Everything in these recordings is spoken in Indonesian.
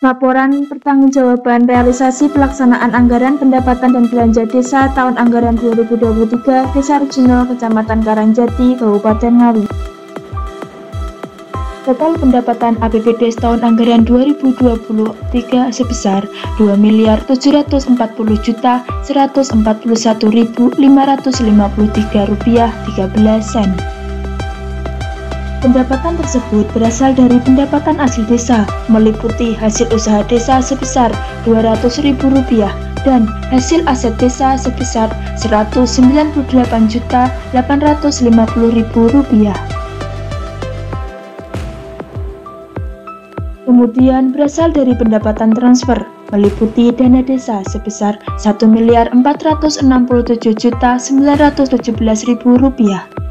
Laporan Pertanggungjawaban Realisasi Pelaksanaan Anggaran Pendapatan dan Belanja Desa Tahun Anggaran 2023 Desa Arjuna, Kecamatan Karangjati, Kabupaten Ngawi. Total pendapatan APBD tahun anggaran 2023 sebesar Rp2.740.141.553.13. Pendapatan tersebut berasal dari pendapatan asli desa, meliputi hasil usaha desa sebesar Rp200.000 dan hasil aset desa sebesar Rp198.850.000. Kemudian berasal dari pendapatan transfer, meliputi dana desa sebesar Rp1.467.917.000.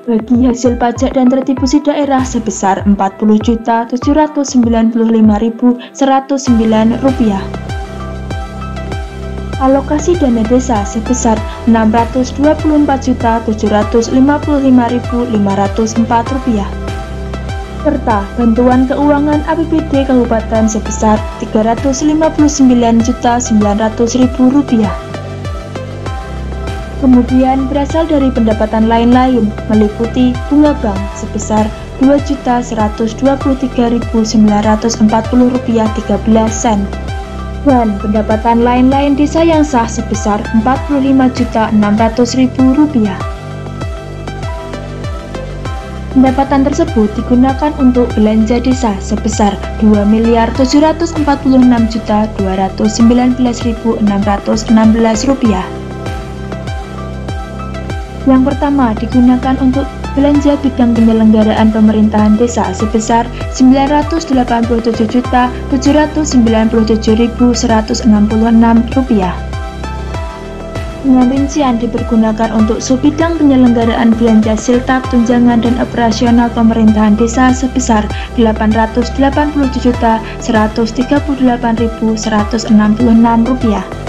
Bagi hasil pajak dan retribusi daerah sebesar Rp40.795.109. Alokasi dana desa sebesar Rp624.755.504. Serta bantuan keuangan APBD Kabupaten sebesar Rp359.900.000. Kemudian berasal dari pendapatan lain-lain, meliputi bunga bank sebesar Rp2.123.940.13 dan pendapatan lain-lain desa yang sah sebesar Rp45.600.000. Pendapatan tersebut digunakan untuk belanja desa sebesar Rp2.446.219.616. Yang pertama digunakan untuk belanja bidang penyelenggaraan pemerintahan desa sebesar Rp987.797.166. Dengan rincian dipergunakan untuk subbidang penyelenggaraan belanja siltap, tunjangan dan operasional pemerintahan desa sebesar Rp888.138.166.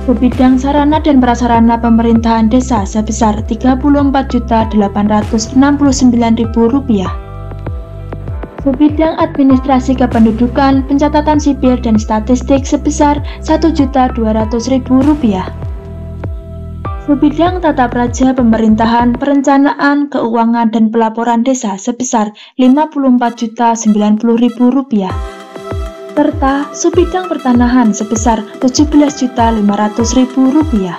Bidang sarana dan prasarana pemerintahan desa sebesar Rp34.869.000. Bidang administrasi kependudukan, pencatatan sipil dan statistik sebesar Rp1.200.000. Bidang tata praja pemerintahan, perencanaan, keuangan dan pelaporan desa sebesar Rp54.090.000. serta subbidang pertanahan sebesar Rp17.500.000.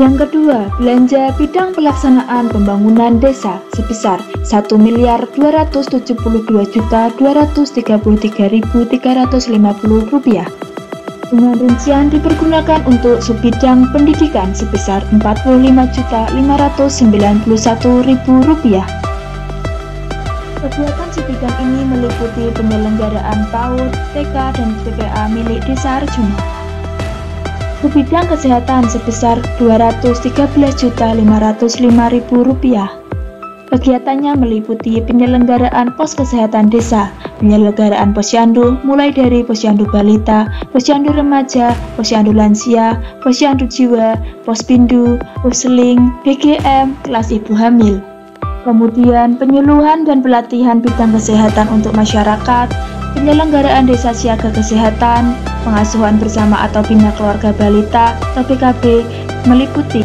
Yang kedua, belanja bidang pelaksanaan pembangunan desa sebesar Rp1.272.233.350. Dengan rincian dipergunakan untuk subbidang pendidikan sebesar Rp45.591.000. Kegiatan sebidang ini meliputi penyelenggaraan PAUD, TK, dan TPA milik Desa Arjuna. Bidang kesehatan sebesar Rp213.505.000. Kegiatannya meliputi penyelenggaraan pos kesehatan desa, penyelenggaraan posyandu mulai dari posyandu balita, posyandu remaja, posyandu lansia, posyandu jiwa, pospindu, pusling, BGM, kelas ibu hamil. Kemudian penyuluhan dan pelatihan bidang kesehatan untuk masyarakat, penyelenggaraan desa siaga kesehatan, pengasuhan bersama atau bina keluarga balita atau BKB meliputi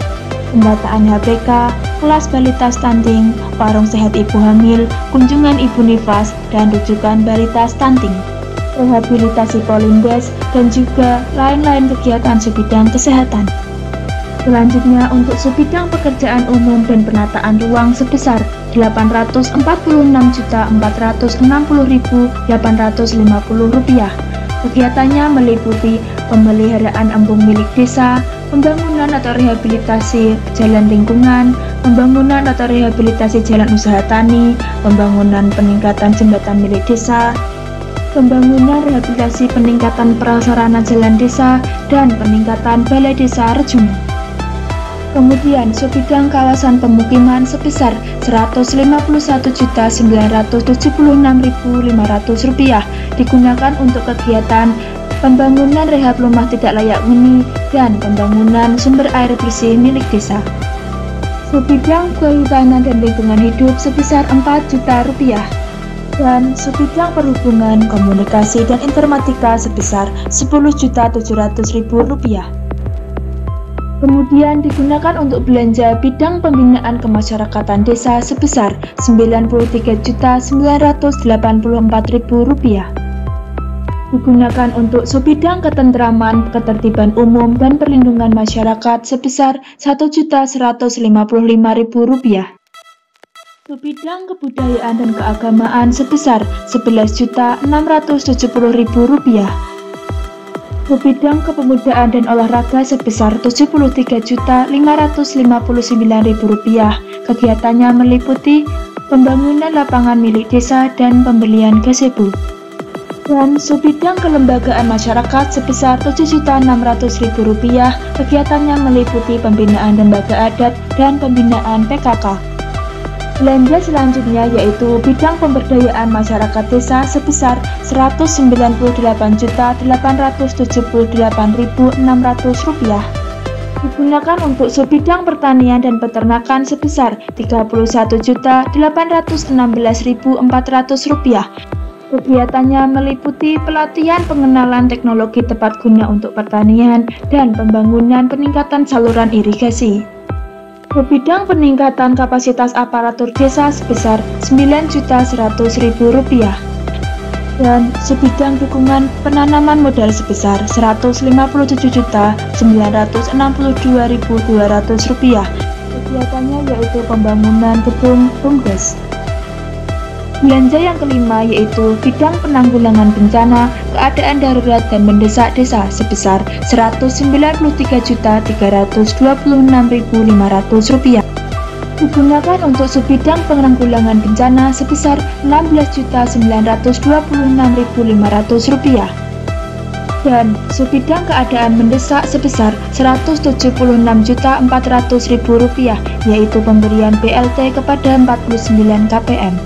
pendataan HPK, kelas balita stunting, warung sehat ibu hamil, kunjungan ibu nifas, dan rujukan balita stunting, rehabilitasi polindes, dan juga lain-lain kegiatan sebidang kesehatan. Selanjutnya untuk subbidang pekerjaan umum dan penataan ruang sebesar Rp846.460.850. Kegiatannya meliputi pemeliharaan embung milik desa, pembangunan atau rehabilitasi jalan lingkungan, pembangunan atau rehabilitasi jalan usaha tani, pembangunan peningkatan jembatan milik desa, pembangunan rehabilitasi peningkatan prasarana jalan desa, dan peningkatan balai desa Arjuna. Kemudian subbidang kawasan pemukiman sebesar Rp151.976.500 digunakan untuk kegiatan pembangunan rehab rumah tidak layak huni dan pembangunan sumber air bersih milik desa. Subbidang kehutanan dan lingkungan hidup sebesar Rp4 juta. dan Subidang Perhubungan, Komunikasi, dan Informatika sebesar Rp10.700.000. Kemudian digunakan untuk belanja bidang pembinaan kemasyarakatan desa sebesar Rp93.984.000. Digunakan untuk Subidang Ketentraman, Ketertiban Umum, dan Perlindungan Masyarakat sebesar Rp1.155.000. Subidang Kebudayaan dan Keagamaan sebesar Rp11.670.000. Subidang Kepemudaan dan Olahraga sebesar Rp73.559.000. Kegiatannya meliputi pembangunan lapangan milik desa dan pembelian gazebo. Dan Subidang Kelembagaan Masyarakat sebesar Rp7.600.000. Kegiatannya meliputi pembinaan lembaga adat dan pembinaan PKK. Belanja selanjutnya yaitu bidang pemberdayaan masyarakat desa sebesar Rp198.878.600. Digunakan untuk Subidang Pertanian dan Peternakan sebesar Rp31.816.400. Kegiatannya meliputi pelatihan pengenalan teknologi tepat guna untuk pertanian dan pembangunan peningkatan saluran irigasi. Subidang peningkatan kapasitas aparatur desa sebesar Rp9.100.000. Dan Subidang dukungan penanaman modal sebesar Rp150.962.200. Kegiatannya yaitu pembangunan gedung BUMDes. Belanja yang kelima yaitu bidang penanggulangan bencana, keadaan darurat dan mendesak desa sebesar Rp193.326.500. Digunakan untuk Subidang penanggulangan bencana sebesar Rp16.926.500. Dan Subidang keadaan mendesak sebesar Rp176.400.000, yaitu pemberian BLT kepada 49 KPM.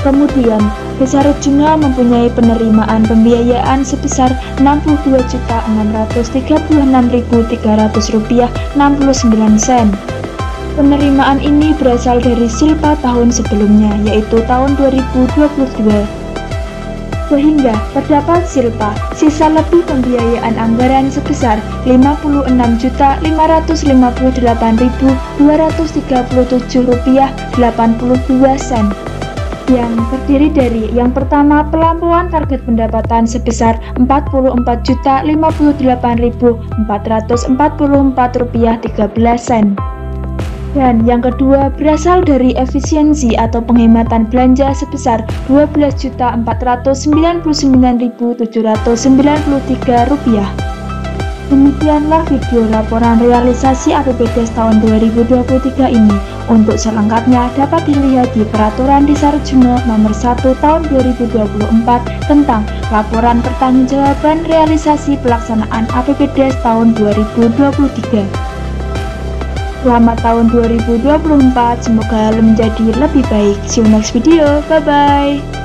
Kemudian, Desa Rejunga mempunyai penerimaan pembiayaan sebesar Rp62.636.300.69. Penerimaan ini berasal dari silpa tahun sebelumnya, yaitu tahun 2022. Sehingga terdapat silpa sisa lebih pembiayaan anggaran sebesar Rp55.958.237.82 yang terdiri dari yang pertama pelampauan target pendapatan sebesar Rp44.058.444.13 dan yang kedua berasal dari efisiensi atau penghematan belanja sebesar Rp12.499.793. Demikianlah video laporan realisasi APBDes tahun 2023 ini. Untuk selengkapnya dapat dilihat di Peraturan Desa Rejunga Nomor 1 Tahun 2024 tentang laporan pertanggungjawaban realisasi pelaksanaan APBDes tahun 2023. Selamat tahun 2024, semoga menjadi lebih baik. See you next video, bye bye.